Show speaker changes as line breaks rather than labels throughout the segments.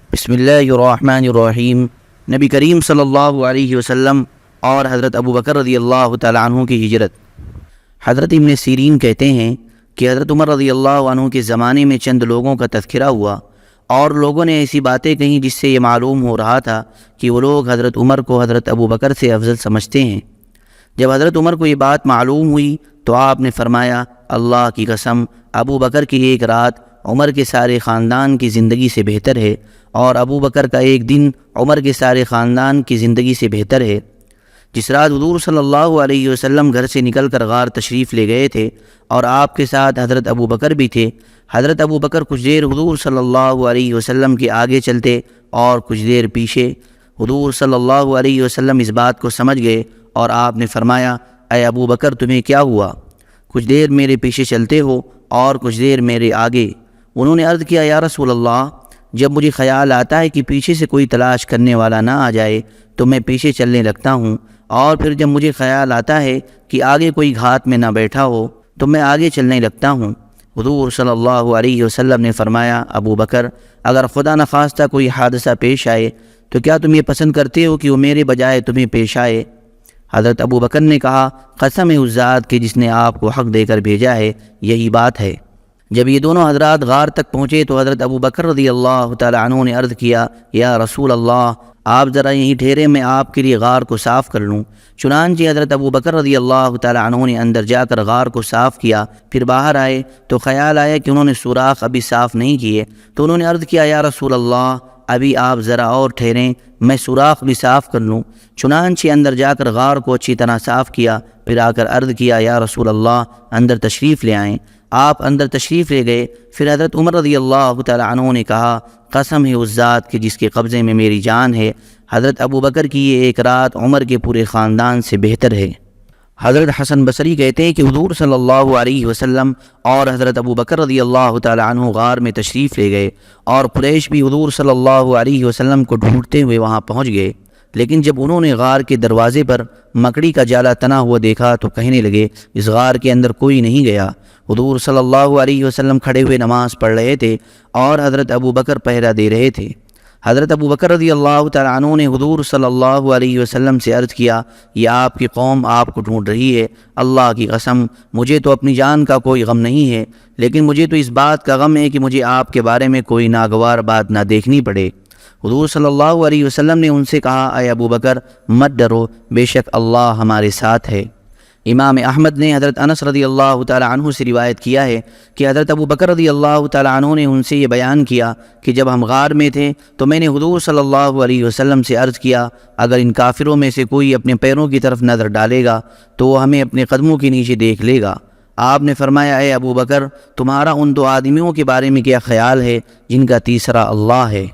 بسم اللہ الرحمن الرحیم۔ نبی کریم صلی اللہ علیہ وسلم اور حضرت ابو بکر رضی اللہ تعالیٰ عنہ کی ہجرت۔ حضرت ابن سیرین کہتے ہیں کہ حضرت عمر رضی اللہ عنہ کے زمانے میں چند لوگوں کا تذکرہ ہوا اور لوگوں نے ایسی باتیں کہیں جس سے یہ معلوم ہو رہا تھا کہ وہ لوگ حضرت عمر کو حضرت ابو بکر سے افضل سمجھتے ہیں۔ جب حضرت عمر کو یہ بات معلوم ہوئی تو آپ نے فرمایا، اللہ کی قسم، ابو بکر کی ایک رات عمر کے سارے خاندان کی زندگی سے بہتر ہے، اور ابو بکر کا ایک دن عمر کے سارے خاندان کی زندگی سے بہتر ہے۔ جس رات حضور صلی اللہ علیہ وسلم گھر سے نکل کر غار تشریف لے گئے تھے اور آپ کے ساتھ حضرت ابو بکر بھی تھے، حضرت ابو بکر کچھ دیر حضور صلی اللہ علیہ وسلم کے آگے چلتے اور کچھ دیر پیچھے۔ حضور صلی اللہ علیہ وسلم اس بات کو سمجھ گئے اور آپ نے فرمایا، اے ابو بکر، تمہیں کیا ہوا؟ کچھ دیر میرے پیچھے چلتے ہو اور کچھ دیر میرے آگے۔ انہوں نے عرض کیا، یا رسول اللہ، جب مجھے خیال آتا ہے کہ پیچھے سے کوئی تلاش کرنے والا نہ آ جائے تو میں پیچھے چلنے لگتا ہوں، اور پھر جب مجھے خیال آتا ہے کہ آگے کوئی گھات میں نہ بیٹھا ہو تو میں آگے چلنے لگتا ہوں۔ حضور صلی اللہ علیہ وسلم نے فرمایا، ابو بکر، اگر خدا نخواستہ کوئی حادثہ پیش آئے تو کیا تم یہ پسند کرتے ہو کہ وہ میرے بجائے تمہیں پیش آئے؟ حضرت ابو بکر نے کہا، قسم ہے اس ذات کے جس نے آپ کو حق دے کر بھیجا ہے، یہی بات ہے۔ جب یہ دونوں حضرات غار تک پہنچے تو حضرت ابو بکر رضی اللہ تعالی عنہ نے عرض کیا، یا رسول اللہ، آپ ذرا یہیں ٹھہرے، میں آپ کے لیے غار کو صاف کر لوں۔ چنانچہ حضرت ابو بکر رضی اللہ تعالی عنہ نے اندر جا کر غار کو صاف کیا، پھر باہر آئے تو خیال آیا کہ انہوں نے سوراخ ابھی صاف نہیں کیے، تو انہوں نے عرض کیا، یا رسول اللہ، ابھی آپ ذرا اور ٹھہریں، میں سوراخ بھی صاف کر لوں۔ چنانچہ اندر جا کر غار کو اچھی طرح صاف کیا، پھر آ کر عرض کیا، یا رسول اللہ، اندر تشریف لے آئیں۔ آپ اندر تشریف لے گئے۔ پھر حضرت عمر رضی اللہ تعالی عنہ نے کہا، قسم ہے اس ذات کے جس کے قبضے میں میری جان ہے، حضرت ابو بکر کی یہ ایک رات عمر کے پورے خاندان سے بہتر ہے۔ حضرت حسن بصری کہتے ہیں کہ حضور صلی اللہ علیہ وسلم اور حضرت ابو بکر رضی اللہ تعالی عنہ غار میں تشریف لے گئے، اور قریش بھی حضور صلی اللہ علیہ وسلم کو ڈھونڈتے ہوئے وہاں پہنچ گئے، لیکن جب انہوں نے غار کے دروازے پر مکڑی کا جالا تنا ہوا دیکھا تو کہنے لگے، اس غار کے اندر کوئی نہیں گیا۔ حضور صلی اللہ علیہ وسلم کھڑے ہوئے نماز پڑھ رہے تھے اور حضرت ابو بکر پہرا دے رہے تھے۔ حضرت ابو بکر رضی اللہ تعالیٰ عنہ نے حضور صلی اللہ علیہ وسلم سے عرض کیا، یہ آپ کی قوم آپ کو ڈھونڈ رہی ہے، اللہ کی قسم، مجھے تو اپنی جان کا کوئی غم نہیں ہے، لیکن مجھے تو اس بات کا غم ہے کہ مجھے آپ کے بارے میں کوئی ناگوار بات نہ دیکھنی پڑے۔ حضور صلی اللہ علیہ وسلم نے ان سے کہا، اے ابو بکر، مت ڈرو، بے شک اللہ ہمارے ساتھ ہے۔ امام احمد نے حضرت انس رضی اللہ تعالی عنہ سے روایت کیا ہے کہ حضرت ابو بکر رضی اللہ تعالی عنہ نے ان سے یہ بیان کیا کہ جب ہم غار میں تھے تو میں نے حضور صلی اللہ علیہ وسلم سے عرض کیا، اگر ان کافروں میں سے کوئی اپنے پیروں کی طرف نظر ڈالے گا تو وہ ہمیں اپنے قدموں کے نیچے دیکھ لے گا۔ آپ نے فرمایا، اے ابو بکر، تمہارا ان دو آدمیوں کے بارے میں کیا خیال ہے جن کا تیسرا اللہ ہے؟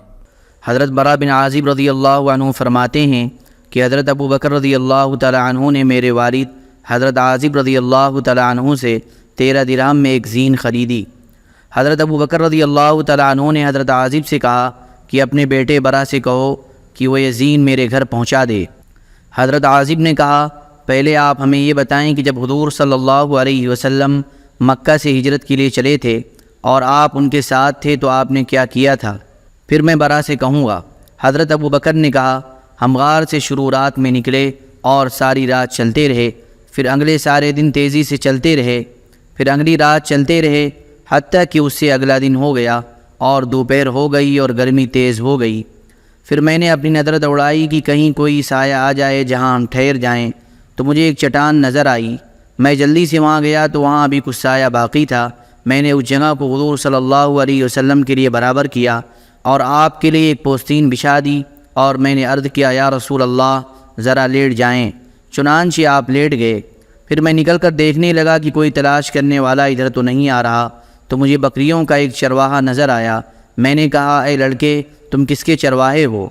حضرت برا بن عازب رضی اللہ عنہ فرماتے ہیں کہ حضرت ابو بکر رضی اللہ تعالی عنہ نے میرے والد حضرت عازب رضی اللہ تعالی عنہ سے 13 درہم میں ایک زین خریدی۔ حضرت ابو بکر رضی اللہ تعالی عنہ نے حضرت عازب سے کہا کہ اپنے بیٹے برا سے کہو کہ وہ یہ زین میرے گھر پہنچا دے۔ حضرت عازب نے کہا، پہلے آپ ہمیں یہ بتائیں کہ جب حضور صلی اللہ علیہ وسلم مکہ سے ہجرت کے لیے چلے تھے اور آپ ان کے ساتھ تھے تو آپ نے کیا کیا تھا، پھر میں برا سے کہوں گا۔ حضرت ابو بکر نے کہا، ہم غار سے شروع رات میں نکلے اور ساری رات چلتے رہے، پھر اگلے سارے دن تیزی سے چلتے رہے، پھر اگلی رات چلتے رہے، حتیٰ کہ اس سے اگلا دن ہو گیا اور دوپہر ہو گئی اور گرمی تیز ہو گئی۔ پھر میں نے اپنی نظر دوڑائی کہ کہیں کوئی سایہ آ جائے جہاں ہم ٹھہر جائیں، تو مجھے ایک چٹان نظر آئی۔ میں جلدی سے وہاں گیا تو وہاں ابھی کچھ سایہ باقی تھا۔ میں نے اس جگہ کو حضور صلی اللہ علیہ وسلم کے لیے برابر کیا اور آپ کے لیے ایک پوستین بچھا دی، اور میں نے عرض کیا، یا رسول اللہ، ذرا لیٹ جائیں۔ چنانچہ آپ لیٹ گئے۔ پھر میں نکل کر دیکھنے لگا کہ کوئی تلاش کرنے والا ادھر تو نہیں آ رہا، تو مجھے بکریوں کا ایک چرواہا نظر آیا۔ میں نے کہا، اے لڑکے، تم کس کے چرواہے ہو؟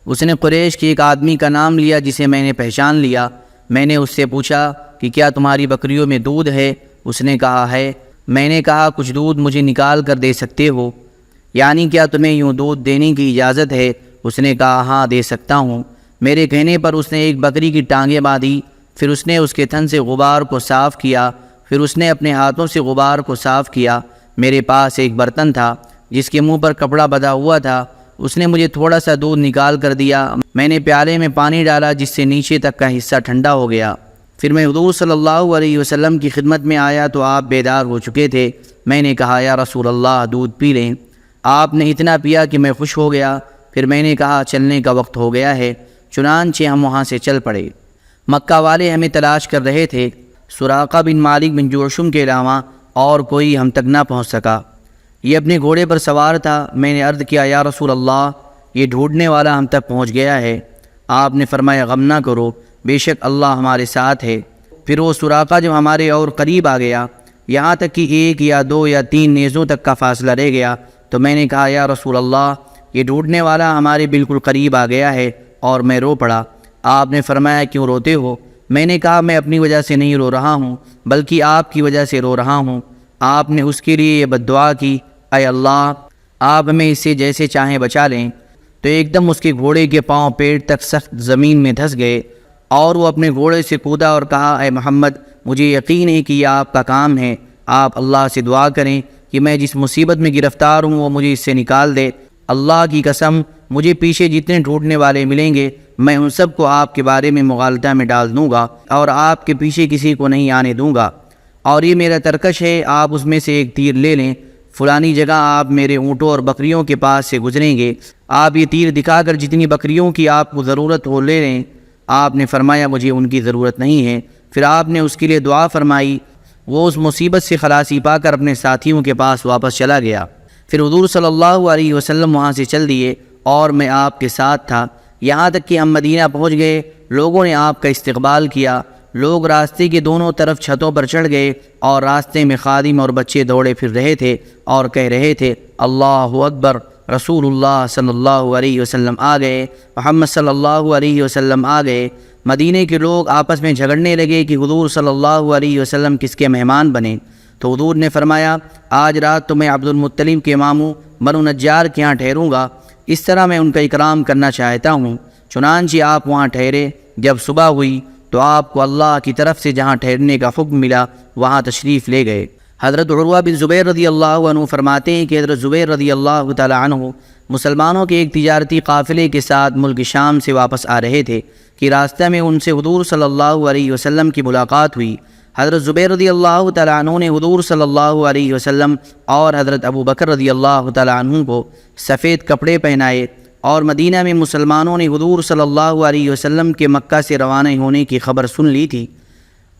اس نے قریش کے ایک آدمی کا نام لیا جسے میں نے پہچان لیا۔ میں نے اس سے پوچھا کہ کیا تمہاری بکریوں میں دودھ ہے؟ اس نے کہا ہے۔ میں نے کہا، کچھ دودھ مجھے نکال کر دے سکتے ہو؟ یعنی کیا تمہیں یوں دودھ دینے کی اجازت ہے؟ اس نے کہا، ہاں، دے سکتا ہوں۔ میرے کہنے پر اس نے ایک بکری کی ٹانگیں باندھی، پھر اس نے اس کے تھن سے غبار کو صاف کیا، پھر اس نے اپنے ہاتھوں سے غبار کو صاف کیا۔ میرے پاس ایک برتن تھا جس کے منہ پر کپڑا بندھا ہوا تھا، اس نے مجھے تھوڑا سا دودھ نکال کر دیا، میں نے پیالے میں پانی ڈالا جس سے نیچے تک کا حصہ ٹھنڈا ہو گیا۔ پھر میں حضور صلی اللہ علیہ وسلم کی خدمت میں آیا تو آپ بیدار ہو چکے تھے۔ میں نے کہا یا رسول اللہ دودھ پی لیں۔ آپ نے اتنا پیا کہ میں خوش ہو گیا۔ پھر میں نے کہا چلنے کا وقت ہو گیا ہے، چنانچہ ہم وہاں سے چل پڑے۔ مکہ والے ہمیں تلاش کر رہے تھے، سراقہ بن مالک بن جوشم کے علاوہ اور کوئی ہم تک نہ پہنچ سکا۔ یہ اپنے گھوڑے پر سوار تھا۔ میں نے عرض کیا یا رسول اللہ یہ ڈھونڈنے والا ہم تک پہنچ گیا ہے۔ آپ نے فرمایا غم نہ کرو، بے شک اللہ ہمارے ساتھ ہے۔ پھر وہ سراقہ جب ہمارے اور قریب آ گیا، یہاں تک کہ 1 یا 2 یا 3 نیزوں تک کا فاصلہ رہ گیا، تو میں نے کہا یا رسول اللہ یہ ڈھونڈنے والا ہمارے بالکل قریب آ گیا ہے، اور میں رو پڑا۔ آپ نے فرمایا کیوں روتے ہو؟ میں نے کہا میں اپنی وجہ سے نہیں رو رہا ہوں بلکہ آپ کی وجہ سے رو رہا ہوں۔ آپ نے اس کے لیے یہ بددعا کی، اے اللہ آپ ہمیں اس سے جیسے چاہیں بچا لیں۔ تو ایک دم اس کے گھوڑے کے پاؤں پیٹ تک سخت زمین میں دھس گئے، اور وہ اپنے گھوڑے سے کودا اور کہا اے محمد مجھے یقین ہے کہ یہ آپ کا کام ہے، آپ اللہ سے دعا کریں کہ میں جس مصیبت میں گرفتار ہوں وہ مجھے اس سے نکال دے۔ اللہ کی قسم مجھے پیچھے جتنے ڈھونڈنے والے ملیں گے میں ان سب کو آپ کے بارے میں مغالطہ میں ڈال دوں گا اور آپ کے پیچھے کسی کو نہیں آنے دوں گا، اور یہ میرا ترکش ہے، آپ اس میں سے ایک تیر لے لیں، فلانی جگہ آپ میرے اونٹوں اور بکریوں کے پاس سے گزریں گے، آپ یہ تیر دکھا کر جتنی بکریوں کی آپ کو ضرورت ہو لے لیں۔ آپ نے فرمایا مجھے ان کی ضرورت نہیں ہے۔ پھر آپ نے اس کے لیے دعا فرمائی۔ وہ اس مصیبت سے خلاصی پا کر اپنے ساتھیوں کے پاس واپس چلا گیا۔ پھر حضور صلی اللہ علیہ وسلم وہاں سے چل دیے اور میں آپ کے ساتھ تھا، یہاں تک کہ ہم مدینہ پہنچ گئے۔ لوگوں نے آپ کا استقبال کیا، لوگ راستے کے دونوں طرف چھتوں پر چڑھ گئے، اور راستے میں خادم اور بچے دوڑے پھر رہے تھے اور کہہ رہے تھے اللہ اکبر، رسول اللہ صلی اللہ علیہ وسلم آ گئے، محمد صلی اللہ علیہ وسلم آ گئے۔ مدینے کے لوگ آپس میں جھگڑنے لگے کہ حضور صلی اللہ علیہ وسلم کس کے مہمان بنے۔ تو حضور نے فرمایا آج رات تو میں عبد المطلب کے ماموں بنو نجار کے ہاں ٹھہروں گا، اس طرح میں ان کا اکرام کرنا چاہتا ہوں۔ چنانچہ آپ وہاں ٹھہرے۔ جب صبح ہوئی تو آپ کو اللہ کی طرف سے جہاں ٹھہرنے کا حکم ملا وہاں تشریف لے گئے۔ حضرت عروہ بن زبیر رضی اللہ عنہ فرماتے ہیں کہ حضرت زبیر رضی اللہ تعالی عنہ مسلمانوں کے ایک تجارتی قافلے کے ساتھ ملک شام سے واپس آ رہے تھے کہ راستہ میں ان سے حضور صلی اللہ علیہ وسلم کی ملاقات ہوئی۔ حضرت زبیر رضی اللہ تعالی عنہ نے حضور صلی اللہ علیہ وسلم اور حضرت ابو بکر رضی اللہ تعالی عنہ کو سفید کپڑے پہنائے، اور مدینہ میں مسلمانوں نے حضور صلی اللہ علیہ وسلم کے مکہ سے روانہ ہونے کی خبر سن لی تھی۔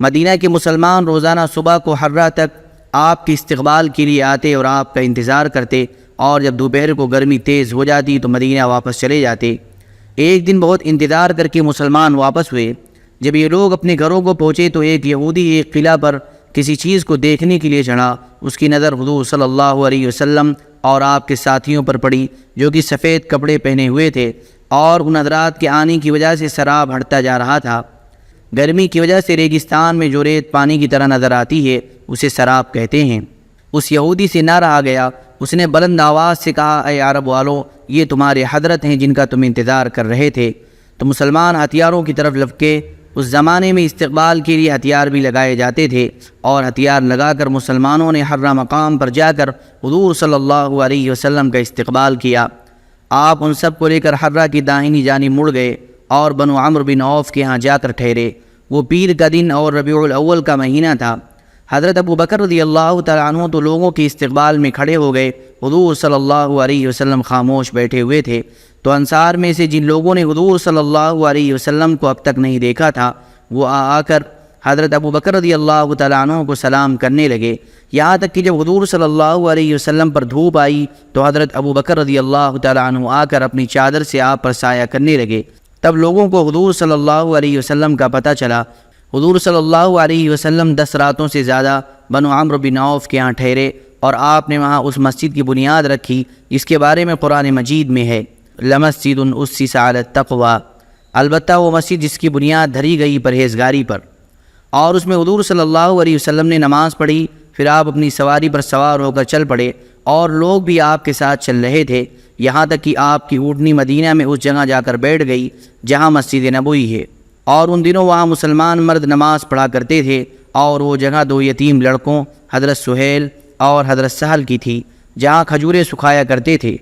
مدینہ کے مسلمان روزانہ صبح کو حرہ تک آپ کے استقبال کے لیے آتے اور آپ کا انتظار کرتے، اور جب دوپہر کو گرمی تیز ہو جاتی تو مدینہ واپس چلے جاتے۔ ایک دن بہت انتظار کر کے مسلمان واپس ہوئے۔ جب یہ لوگ اپنے گھروں کو پہنچے تو ایک یہودی ایک قلعہ پر کسی چیز کو دیکھنے کے لیے چڑھا۔ اس کی نظر حضور صلی اللہ علیہ وسلم اور آپ کے ساتھیوں پر پڑی جو کہ سفید کپڑے پہنے ہوئے تھے، اور ان حضرات کے آنے کی وجہ سے سراب ہٹتا جا رہا تھا۔ گرمی کی وجہ سے ریگستان میں جو ریت پانی کی طرح نظر آتی ہے اسے سراب کہتے ہیں۔ اس یہودی سے نہ رہا گیا، اس نے بلند آواز سے کہا اے عرب والو، یہ تمہارے حضرت ہیں جن کا تم انتظار کر رہے تھے۔ تو مسلمان ہتھیاروں کی طرف لپکے۔ اس زمانے میں استقبال کے لیے ہتھیار بھی لگائے جاتے تھے، اور ہتھیار لگا کر مسلمانوں نے حرہ مقام پر جا کر حضور صلی اللہ علیہ وسلم کا استقبال کیا۔ آپ ان سب کو لے کر حرہ کی داہنی جانب مڑ گئے اور بنو عمرو بن عوف کے ہاں جا کر ٹھہرے۔ وہ پیر کا دن اور ربیع الاول کا مہینہ تھا۔ حضرت ابو بکر رضی اللہ تعالیٰ عنہ تو لوگوں کے استقبال میں کھڑے ہو گئے۔ حضور صلی اللہ علیہ وسلم خاموش بیٹھے ہوئے تھے۔ تو انصار میں سے جن لوگوں نے حضور صلی اللہ علیہ وسلم کو اب تک نہیں دیکھا تھا وہ آ کر حضرت ابو بکر رضی اللہ تعالیٰ عنہ کو سلام کرنے لگے، یہاں تک کہ جب حضور صلی اللہ علیہ وسلم پر دھوپ آئی تو حضرت ابو بکر رضی اللہ تعالیٰ عنہ آ کر اپنی چادر سے آپ پر سایہ کرنے لگے۔ تب لوگوں کو حضور صلی اللہ علیہ وسلم کا پتہ چلا۔ حضور صلی اللہ علیہ وسلم 10 راتوں سے زیادہ بنو عمرو بن عوف کے ہاں ٹھہرے، اور آپ نے وہاں اس مسجد کی بنیاد رکھی جس کے بارے میں قرآن مجید میں ہے لمسجد اسس علی التقوی، البتہ وہ مسجد جس کی بنیاد دھری گئی پرہیزگاری پر، اور اس میں حضور صلی اللہ علیہ وسلم نے نماز پڑھی۔ پھر آپ اپنی سواری پر سوار ہو کر چل پڑے، اور لوگ بھی آپ کے ساتھ چل رہے تھے، یہاں تک کہ آپ کی اونٹنی مدینہ میں اس جگہ جا کر بیٹھ گئی جہاں مسجد نبوی ہے، اور ان دنوں وہاں مسلمان مرد نماز پڑھا کرتے تھے، اور وہ جگہ 2 یتیم لڑکوں حضرت سہیل اور حضرت سہل کی تھی جہاں کھجوریں سکھایا کرتے تھے۔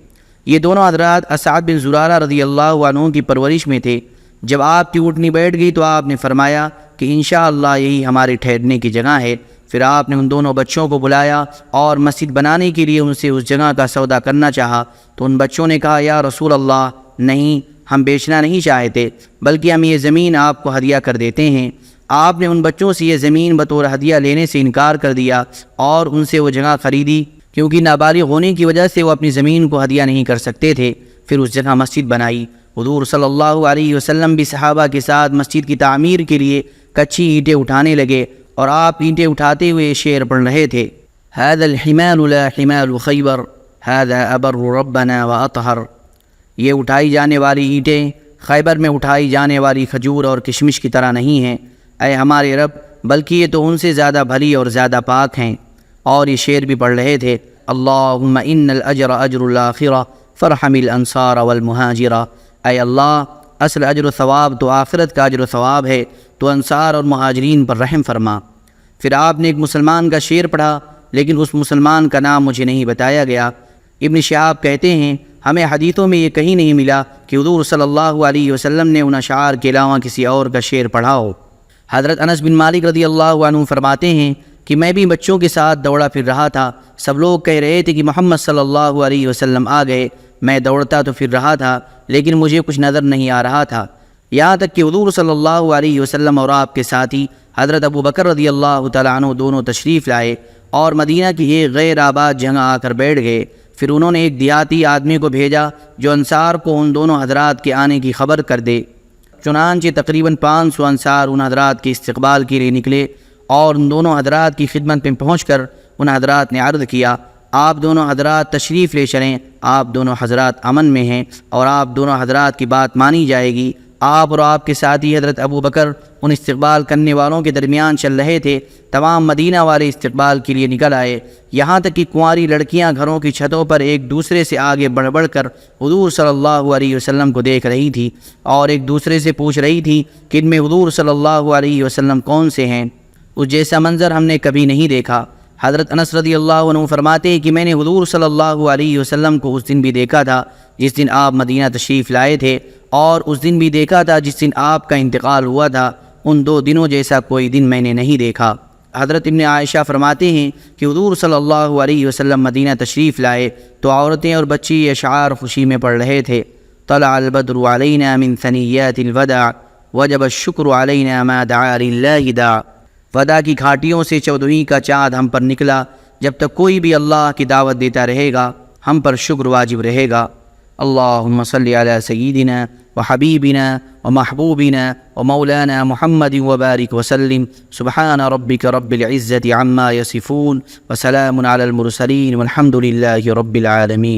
یہ دونوں حضرات اسعد بن زرارہ رضی اللہ عنہ کی پرورش میں تھے۔ جب آپ کی اونٹنی بیٹھ گئی تو آپ نے فرمایا کہ انشاءاللہ یہی ہمارے ٹھہرنے کی جگہ ہے۔ پھر آپ نے ان دونوں بچوں کو بلایا اور مسجد بنانے کے لیے ان سے اس جگہ کا سودا کرنا چاہا، تو ان بچوں نے کہا یا رسول اللہ نہیں، ہم بیچنا نہیں چاہتے بلکہ ہم یہ زمین آپ کو ہدیہ کر دیتے ہیں۔ آپ نے ان بچوں سے یہ زمین بطور ہدیہ لینے سے انکار کر دیا اور ان سے وہ جگہ خریدی، کیونکہ نابالغ ہونے کی وجہ سے وہ اپنی زمین کو ہدیہ نہیں کر سکتے تھے۔ پھر اس جگہ مسجد بنائی۔ حضور صلی اللہ علیہ وسلم بھی صحابہ کے ساتھ مسجد کی تعمیر کے لیے کچی اینٹیں اٹھانے لگے اور آپ اینٹیں اٹھاتے ہوئے شعر پڑھ رہے تھے، هذا الحمال لا حمال خیبر هذا ابر ربنا واطہر۔ یہ اٹھائی جانے والی اینٹیں خیبر میں اٹھائی جانے والی کھجور اور کشمش کی طرح نہیں ہیں، اے ہمارے رب، بلکہ یہ تو ان سے زیادہ بھلی اور زیادہ پاک ہیں۔ اور یہ شعر بھی پڑھ رہے تھے، اللہم ان الاجر اجر الاخرہ فرحم الانصار والمہاجرہ۔ اے اللہ، اصل اجر و ثواب تو آخرت کا اجر و ثواب ہے، تو انصار اور مہاجرین پر رحم فرما۔ پھر آپ نے ایک مسلمان کا شعر پڑھا، لیکن اس مسلمان کا نام مجھے نہیں بتایا گیا۔ ابن شہاب کہتے ہیں ہمیں حدیثوں میں یہ کہیں نہیں ملا کہ حضور صلی اللہ علیہ وسلم نے ان اشعار کے علاوہ کسی اور کا شعر پڑھا ہو۔ حضرت انس بن مالک رضی اللہ عنہ فرماتے ہیں کہ میں بھی بچوں کے ساتھ دوڑا پھر رہا تھا، سب لوگ کہہ رہے تھے کہ محمد صلی اللہ علیہ وسلم آ گئے، میں دوڑتا تو پھر رہا تھا لیکن مجھے کچھ نظر نہیں آ رہا تھا، یہاں تک کہ حضور صلی اللہ علیہ وسلم اور آپ کے ساتھی حضرت ابو بکر رضی اللہ تعالیٰ عنہ دونوں تشریف لائے اور مدینہ کی ایک غیر آباد جگہ آ کر بیٹھ گئے۔ پھر انہوں نے ایک دیہاتی آدمی کو بھیجا جو انصار کو ان دونوں حضرات کے آنے کی خبر کر دے۔ چنانچہ تقریباً 500 انصار ان حضرات کے استقبال کے لیے نکلے اور ان دونوں حضرات کی خدمت میں پہنچ کر ان حضرات نے عرض کیا، آپ دونوں حضرات تشریف لے چلیں، آپ دونوں حضرات امن میں ہیں اور آپ دونوں حضرات کی بات مانی جائے گی۔ آپ اور آپ کے ساتھی حضرت ابو بکر ان استقبال کرنے والوں کے درمیان چل رہے تھے۔ تمام مدینہ والے استقبال کے لیے نکل آئے، یہاں تک کہ کنواری لڑکیاں گھروں کی چھتوں پر ایک دوسرے سے آگے بڑھ بڑھ کر حضور صلی اللہ علیہ وسلم کو دیکھ رہی تھی اور ایک دوسرے سے پوچھ رہی تھی کہ ان میں حضور صلی اللہ علیہ وسلم کون سے ہیں۔ اس جیسا منظر ہم نے کبھی نہیں دیکھا۔ حضرت انس رضی اللہ عنہ فرماتے ہیں کہ میں نے حضور صلی اللہ علیہ وسلم کو اس دن بھی دیکھا تھا جس دن آپ مدینہ تشریف لائے تھے، اور اس دن بھی دیکھا تھا جس دن آپ کا انتقال ہوا تھا، ان دو دنوں جیسا کوئی دن میں نے نہیں دیکھا۔ حضرت ابن عائشہ فرماتے ہیں کہ حضور صلی اللہ علیہ وسلم مدینہ تشریف لائے تو عورتیں اور بچی یہ اشعار خوشی میں پڑھ رہے تھے، طلع البدر علینا من ثنیات الوداع وجب الشکر علینا ما دعا للہ داع۔ ودا کی گھاٹیوں سے چودھویں کا چاند ہم پر نکلا، جب تک کوئی بھی اللہ کی دعوت دیتا رہے گا ہم پر شکر واجب رہے گا۔ اللہم صلی علی سیدنا وحبیبنا ومحبوبنا ومولانا محمد وبارک وسلم۔ سبحان ربک رب العزة عما یصفون وسلام علی المرسلین والحمد للہ رب العالمین۔